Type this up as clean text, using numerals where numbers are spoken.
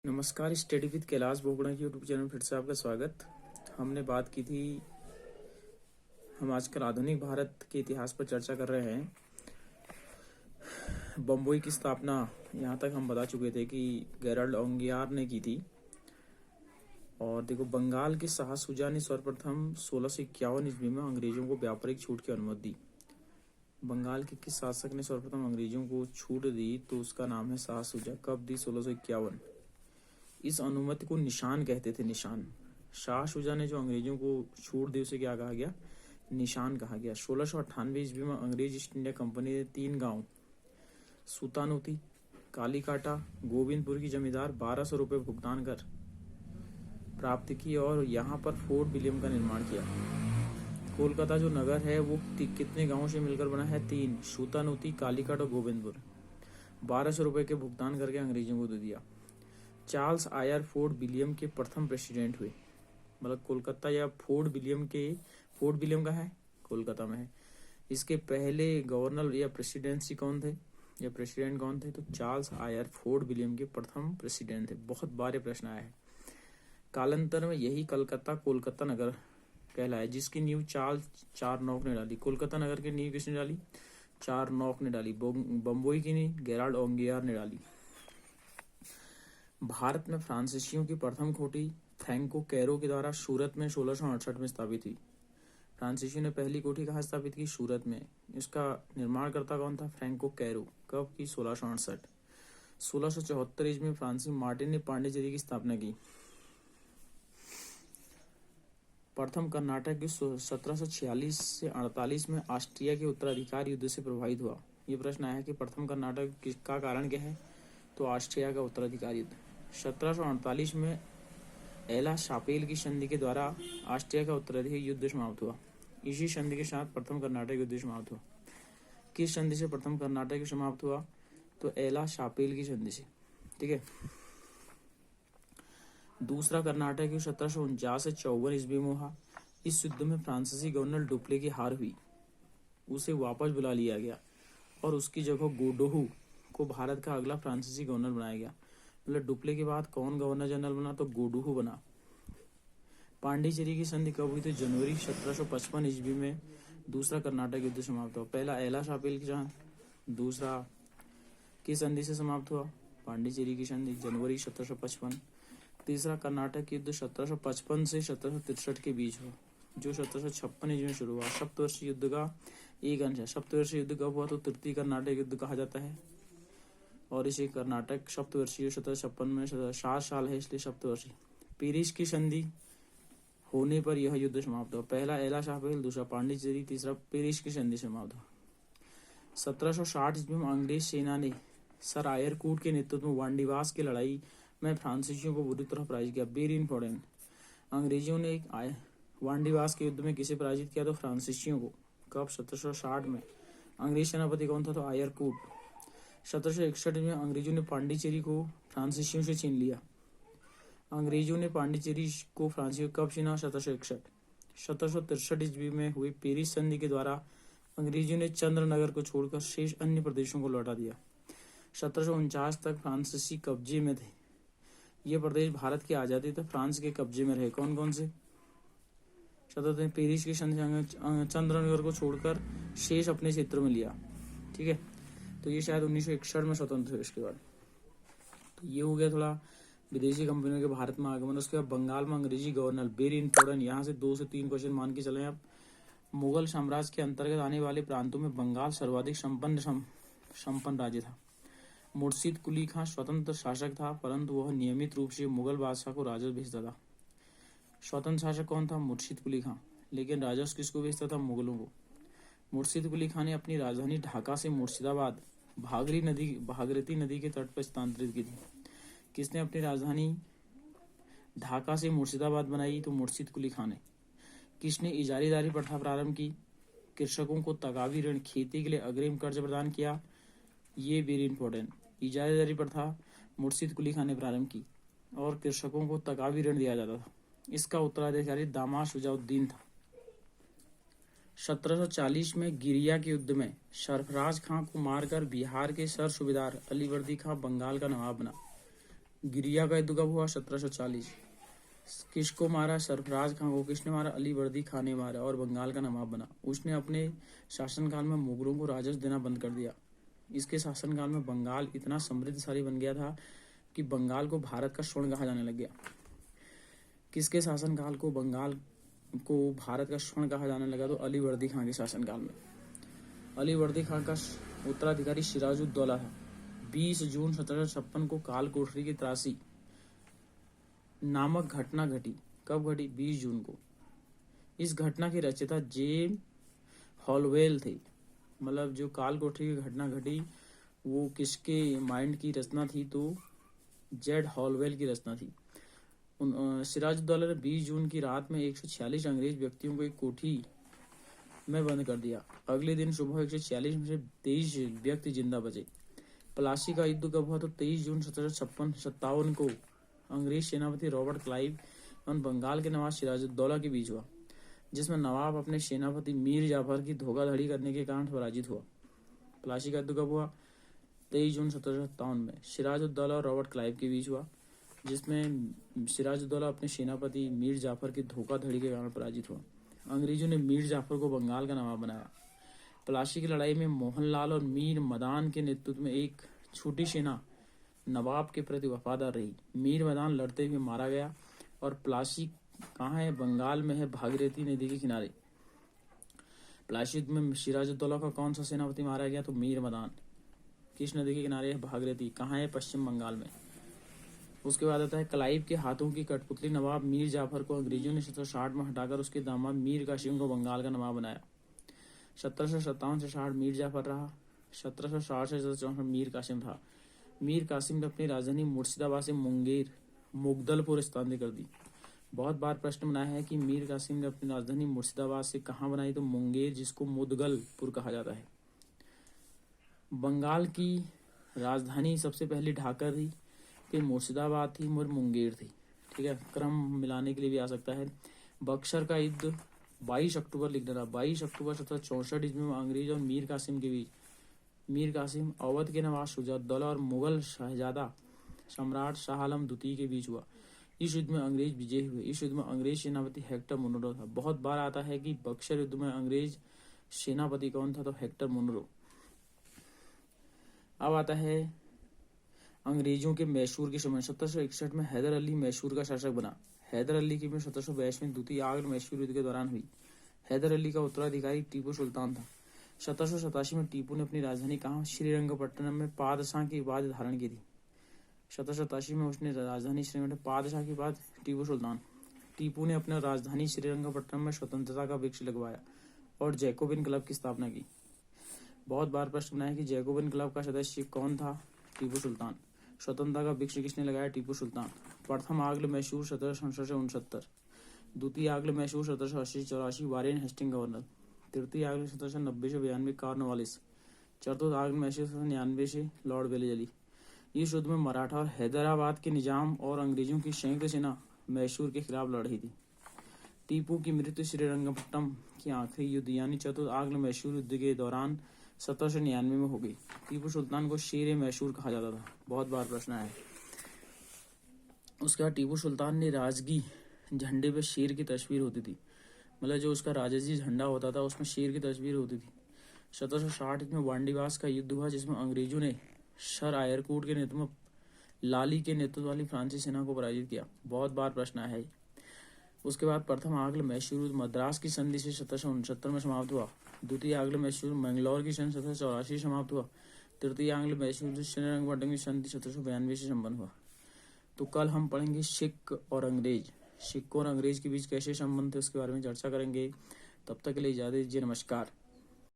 नमस्कार, study with Kailash Bogra की YouTube channel में फिर से आपका स्वागत। हमने बात की थी, हम आजकल आधुनिक भारत के इतिहास पर चर्चा कर रहे हैं। बम्बई की स्थापना यहाँ तक हम बता चुके थे कि गेराल्ड ओंगियार ने की थी। और देखो, बंगाल के शाह शुजा ने सर्वप्रथम 1651 ईस्वी में अंग्रेजों को व्यापारिक छूट की अनुमति दी। बंगाल के किस शासक ने सर्वप्रथम अंग्रेजों को छूट दी? तो उसका नाम है शाह शुजा। कब दी? 1651। इस अनुमति को निशान कहते थे। निशान। शाह शुजा ने जो अंग्रेजों को छूट दी उसे क्या कहा गया? निशान कहा गया। 1698 ईस्वी में अंग्रेज ईस्ट इंडिया कंपनी ने 3 गांव सुतानुती, कालीकाटा, गोविंदपुर की जमींदार 1200 रुपये भुगतान कर प्राप्त की और यहाँ पर फोर्ट विलियम का निर्माण किया। कोलकाता जो नगर है वो कितने गांवों से मिलकर बना है? 3, सुतानुती, कालीकाट और गोविंदपुर। 1200 रुपये के भुगतान करके अंग्रेजों को दे दिया। चार्ल्स आयर फोर्ट विलियम के प्रथम प्रेसिडेंट हुए। मतलब कोलकाता या फोर्ट विलियम का है, कोलकाता में है। इसके पहले गवर्नर या प्रेसिडेंट कौन थे? तो चार्ल्स आयर फोर्ट विलियम के प्रथम प्रेसिडेंट थे। बहुत बार प्रश्न आया है। कालांतर में यही कोलकाता नगर कहलाया, जिसकी नींव चार्ल्स चारनॉक ने डाली। कोलकाता नगर की नींव किसने डाली? चारनॉक ने डाली। बम्बई की नींव गेराल्ड ओंगियार ने डाली। भारत में फ्रांसीसियों की प्रथम कोठी फ्रैंको कैरो के द्वारा सूरत में 1668 में स्थापित हुई। फ्रांसीसियों ने पहली कोठी कहाँ स्थापित की? सूरत में। इसका निर्माणकर्ता कौन था? Franco Caro. कब की? 1668। 1674 ईस्वी में फ्रांसीसी मार्टिन ने पांडिचेरी की स्थापना की। प्रथम कर्नाटक युद्ध 1746 से 48 में ऑस्ट्रिया के उत्तराधिकार युद्ध से प्रभावित हुआ। ये प्रश्न आया कि प्रथम कर्नाटक किसका कारण क्या है? तो ऑस्ट्रिया का उत्तराधिकार युद्ध। 1748 में एला शापेल की संधि के द्वारा ऑस्ट्रिया का उत्तराधिकार युद्ध समाप्त हुआ। इसी संधि के साथ प्रथम कर्नाटक युद्ध समाप्त हुआ। किस संधि से प्रथम कर्नाटक युद्ध समाप्त हुआ? तो एला शापेल की संधि से। ठीक है। दूसरा कर्नाटक युद्ध 1749 से 54 ईस्वी में हुआ। इस युद्ध में फ्रांसीसी गवर्नर डुप्ले की हार हुई, उसे वापस बुला लिया गया और उसकी जगह गोडोहू को भारत का अगला फ्रांसीसी गवर्नर बनाया गया। मतलब डुप्ले के बाद कौन गवर्नर जनरल बना? तो गोडोहू बना। पांडिचेरी की संधि कब हुई? तो जनवरी 1755 ईस्वी में दूसरा कर्नाटक युद्ध समाप्त हुआ। पहला एला शापेल की जहां, दूसरा की संधि से समाप्त हुआ? पांडिचेरी की संधि, जनवरी 1755। तीसरा कर्नाटक युद्ध 1755 से 1763 के बीच हुआ, जो 1756 ईस्वी में शुरू हुआ। सप्तवर्षीय युद्ध का एक अंश है। सप्तवर्षीय युद्ध कब हुआ? तो तृतीय कर्नाटक युद्ध कहा जाता है। और इसे कर्नाटक सप्तवर्षीय 1756 में 7 साल है, इसलिए सप्तवर्षीय। पेरिस की संधि होने पर यह युद्ध समाप्त हुआ। पहला एला शापेल, दूसरा पांडिचेरी, तीसरा पेरिस की संधि समाप्त हुआ। 1760 ईस्वी में अंग्रेज सेना ने सर आयरकूट के नेतृत्व में वांडीवास की लड़ाई में फ्रांसीसियों को बुरी तरह पराजित किया। Very important. अंग्रेजों ने वांडीवास के युद्ध में किसे पराजित किया? तो फ्रांसीसियों को। कब? 1760 में। अंग्रेज सेनापति कौन था? तो आयरकूट। 1761 में अंग्रेजों ने पांडिचेरी को फ्रांसीसियों से छीन लिया। अंग्रेजों ने पांडिचेरी को फ्रांसीसियों कब छीना? 1761। 1763 ईस्वी में हुई पेरिस संधि के द्वारा अंग्रेजों ने चंद्रनगर को छोड़कर शेष अन्य प्रदेशों को लौटा दिया। 1749 तक फ्रांसीसी कब्जे में थे। ये प्रदेश भारत की आजादी तक फ्रांस के कब्जे में रहे। कौन कौन से? पेरिस की संधि चंद्रनगर को छोड़कर शेष अपने क्षेत्रों में लिया। ठीक है। तो ये शायद 1961 में स्वतंत्र हुए। इसके बाद तो ये हो गया थोड़ा विदेशी कंपनियों के भारत में आगमन। उसके बाद बंगाल में अंग्रेजी गवर्नर। Very important. यहाँ से 2 से 3 क्वेश्चन मान के चले आप। मुगल साम्राज्य के अंतर्गत आने वाले प्रांतों में बंगाल सर्वाधिक संपन्न राज्य था। मुर्शिद कुली खां स्वतंत्र शासक था, परंतु वह नियमित रूप से मुगल बादशाह को राजस्व भेजता था। स्वतंत्र शासक कौन था? मुर्शिद कुली खां। लेकिन राजस्व किसको भेजता था? मुगलों को। मुर्शिद कुली खां ने अपनी राजधानी ढाका से मुर्शिदाबाद भागीरथी नदी के तट पर स्थानांतरित की थी। किसने अपनी राजधानी ढाका से मुर्शिदाबाद बनाई? तो मुर्शिद कुली खां ने। किसने इजारीदारी प्रथा प्रारंभ की? कृषकों को तगावी ऋण, खेती के लिए अग्रिम कर्ज प्रदान किया। ये वेरी इंपॉर्टेंट। इजारीदारी प्रथा मुर्शिद कुली खां ने प्रारंभ की और कृषकों को तगावी ऋण दिया जाता था। इसका उत्तराधिकारी दामाद शुजाउद्दीन था। 1740 में गिरिया के युद्ध में सरफराज खां को मारकर बिहार के सर सूबेदार अलीवर्दी खां बंगाल का नवाब बना। गिरिया का युद्ध कब हुआ? 1740। किसको मारा? सरफराज खान को। किसने मारा? अली वर्दी खान ने मारा और बंगाल का नवाब बना। उसने अपने शासनकाल में मुगलों को राजस्व देना बंद कर दिया। इसके शासनकाल में बंगाल इतना समृद्धशाली बन गया था कि बंगाल को भारत का स्वर्ण कहा जाने लग गया। किसके शासनकाल को बंगाल को भारत का स्वर्ण कहा जाने लगा? तो अली वर्दी खान के शासनकाल में। अली वर्दी खान का उत्तराधिकारी सिराजुद्दौला था। 20 जून 1756 को काल कोठरी की त्रासी नामक घटना घटी। कब घटी? 20 जून को। इस घटना की रचयिता जेम हॉलवेल थे। मतलब जो काल कोठरी की घटना घटी वो किसके माइंड की रचना थी? तो जेड हॉलवेल की रचना थी। सिराजुद्दौला ने 20 जून की रात में 146 अंग्रेज व्यक्तियों को एक कोठी में बंद कर दिया। अगले दिन सुबह 146 में से 23 व्यक्ति जिंदा बचे। प्लासी का युद्ध कब हुआ? तो 23 जून 1757 को अंग्रेज सेनापति रॉबर्ट क्लाइव और बंगाल के नवाब सिराजुद्दौला के बीच हुआ, जिसमें नवाब अपने सेनापति मीर जाफर की धोखाधड़ी करने के कारण पराजित हुआ। प्लासी का युद्ध कब हुआ? 23 जून 1757 में सिराजुद्दौला और रॉबर्ट क्लाइव के बीच हुआ, जिसमें सिराजुद्दौला अपने सेनापति मीर जाफर की धोखाधड़ी के कारण पराजित हुआ। अंग्रेजों ने मीर जाफर को बंगाल का नवाब बनाया। प्लासी की लड़ाई में मोहनलाल और मीर मदान के नेतृत्व में एक छोटी सेना नवाब के प्रति वफादार रही। मीर मदान लड़ते हुए मारा गया। और प्लासी कहाँ है? बंगाल में है, भागीरथी नदी के किनारे। प्लासी युद्ध में सिराजुद्दौला का कौन सा सेनापति मारा गया? तो मीर मदान। किस नदी के किनारे है? भागीरथी। कहाँ है? पश्चिम बंगाल में। उसके बाद आता है क्लाइव के हाथों की कठपुतली नवाब मीर जाफर को अंग्रेजों ने 1760 में हटाकर उसके दामाद मीर कासिम को बंगाल का नवाब बनाया। 1757 से 60 मीर जाफर रहा। 1760 से 1764 मीर कासिम था। मीर कासिम ने अपनी राजधानी मुर्शिदाबाद से मुंगेर मुगदलपुर स्थानांतरित कर दी। बहुत बार प्रश्न बनाया है कि मीर कासिम ने अपनी राजधानी मुर्शिदाबाद से कहाँ बनाई? तो मुंगेर, जिसको मुदगलपुर कहा जाता है। बंगाल की राजधानी सबसे पहले ढाका थी, फिर मुर्शिदाबाद थी, और मुंगेर थी। ठीक है, क्रम मिलाने के लिए भी आ सकता है। बक्सर का युद्ध 22 अक्टूबर लिख देना। 22 अक्टूबर 1764 ईस्वी में अंग्रेज और मीर कासिम के बीच। मीर कासिम अवध के नवाब शुजाउद्दौला और मुगल शहजादा सम्राट शाह आलम द्वितीय के बीच हुआ। इस युद्ध में अंग्रेज विजयी हुए। इस युद्ध में अंग्रेज सेनापति हेक्टर मुनरो था। बहुत बार आता है कि बक्सर युद्ध में अंग्रेज सेनापति कौन था? तो हेक्टर मुनरो। अब आता है अंग्रेजों के मैसूर के समय। 1761 में हैदर अली मैसूर का शासक बना। हैदर अली की 1782 में द्वितीय आंग्ल मैसूर युद्ध के दौरान हुई। हैदर अली का उत्तराधिकारी टीपू सुल्तान था। 1787 में टीपू ने अपनी राजधानी कहाँ? श्रीरंगपट्टनम में पादशाह की उपाधि धारण की थी। 1787 में उसने राजधानी श्रीरंगपट्टनम पादशाह की उपाधि टीपू सुल्तान। टीपू ने अपने राजधानी श्रीरंगपट्टनम में स्वतंत्रता का वृक्ष लगवाया और जैकोबिन क्लब की स्थापना की। बहुत बार प्रश्न बना है कि जैकोबिन क्लब का सदस्य कौन था? टीपू सुल्तान। स्वतंत्रता का वृक्ष किसने लगाया? टीपू सुल्तान। प्रथम आंग्ल मैसूर 1767 से 69। द्वितीय आंग्ल मैसूर 1780 से 84 वारेन हेस्टिंग गवर्नर। तृतीय आंग्ल 1790 से 92 कॉर्नवालिस। चतुर्थ आंग्ल मैसूर 1799 से लॉर्ड वेलेजली। इस युद्ध में मराठा और हैदराबाद के निजाम और अंग्रेजों की संयुक्त सेना मैसूर के खिलाफ लड़ रही थी। टीपू की मृत्यु श्रीरंगपट्टनम के आखिरी युद्ध यानी चतुर्थ आंग्ल मैसूर युद्ध के दौरान 1799 में हो गई। टीपू सुल्तान को शेर मैसूर कहा जाता था। बहुत बार प्रश्न है। उसके बाद टीपू सुल्तान ने राजगी झंडे पे शेर की तस्वीर होती थी। मतलब जो उसका राजसी झंडा होता था उसमें शेर की तस्वीर होती थी। 1760 में वांडीवास का युद्ध हुआ, जिसमें अंग्रेजों ने सर आयरकूट के नेतृत्व में लाली के नेतृत्व वाली फ्रांसीसी सेना को पराजित किया। बहुत बार प्रश्न है। उसके बाद प्रथम आंग्ल मैसूर युद्ध मद्रास की संधि से 1769 में समाप्त हुआ। द्वितीय आंग्ल मैसूर मैंगलोर की संधि 1784 समाप्त हुआ। तृतीय आंग्ल मैसूर श्रीरंगपट्टनम की संधि 1792 से संपन्न हुआ। तो कल हम पढ़ेंगे सिख और अंग्रेज। सिखों और अंग्रेज के बीच कैसे संबंध थे उसके बारे में चर्चा करेंगे। तब तक के लिए इजाजत दीजिए। नमस्कार।